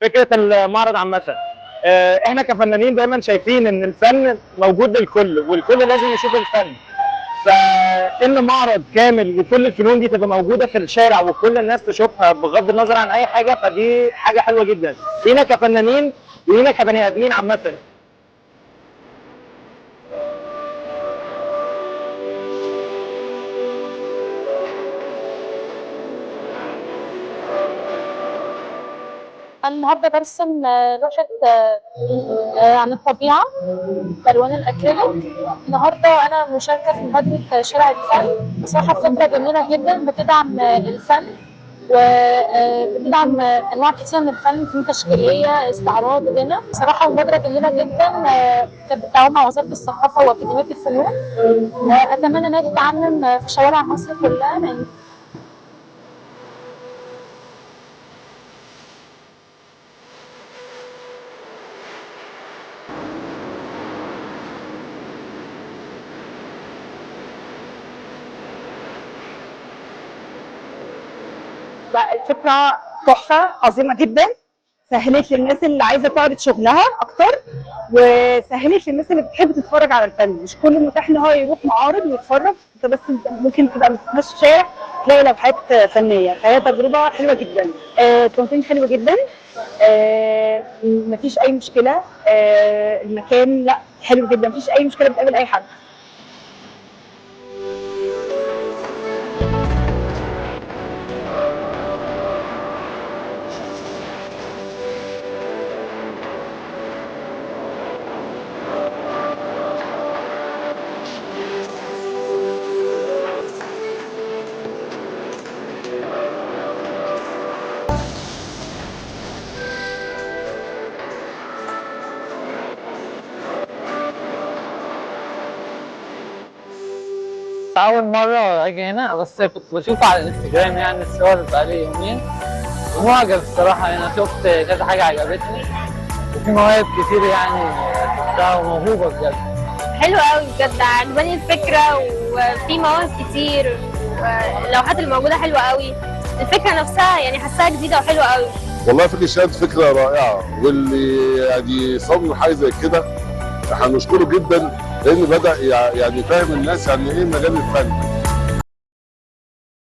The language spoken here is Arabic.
فكره المعرض عامه. احنا كفنانين دايما شايفين ان الفن موجود للكل والكل لازم يشوف الفن. فان معرض كامل وكل الفنون دي تبقى موجوده في الشارع وكل الناس تشوفها بغض النظر عن اي حاجه، فدي حاجه حلوه جدا لينا كفنانين ولينا كبني ادمين عامه. أنا النهارده برسم لوحة عن الطبيعة بألوان الأكريليك. النهارده أنا مشاركة في مبادرة شارع الفن. بصراحة فكرة جميلة جدا بتدعم الفن وبتدعم أنواع كتير من الفن، فنون تشكيلية، استعراض، غنى. بصراحة مبادرة جميلة جدا كانت بالتعاون مع وزارة الثقافة وأكاديمية الفنون. أتمنى إنها تتعمم في شوارع مصر كلها. الفكرة تحفة عظيمة جدا، سهلت للناس اللي عايزة تعرض شغلها أكتر، وسهلت للناس اللي بتحب تتفرج على الفن. مش كل متاح إن هو يروح معارض ويتفرج، أنت بس ممكن تبقى ماشي الشارع تلاقي لوحات فنية، فهي تجربة حلوة جدا. التنظيم حلو جدا، مفيش أي مشكلة. المكان لا حلو جدا، مفيش أي مشكلة بتقابل أي حد. أول مرة أجي هنا، بس كنت بشوف على الانستجرام يعني الصور بقالي يومين، ومعجب الصراحة. أنا شفت كذا حاجة عجبتني، وفي مواهب كتير يعني شفتها وموهوبة بجد. حلوة أوي بجد، عجباني الفكرة وفي مواهب كتير واللوحات الموجودة حلوة أوي. الفكرة نفسها يعني حاساها جديدة وحلوة أوي. والله فكرة شهادة فكرة رائعة، واللي يعني صمم حاجة زي كده احنا نشكره جدا، لأنه بدأ يعني فاهم الناس يعني إيه مجال الفن.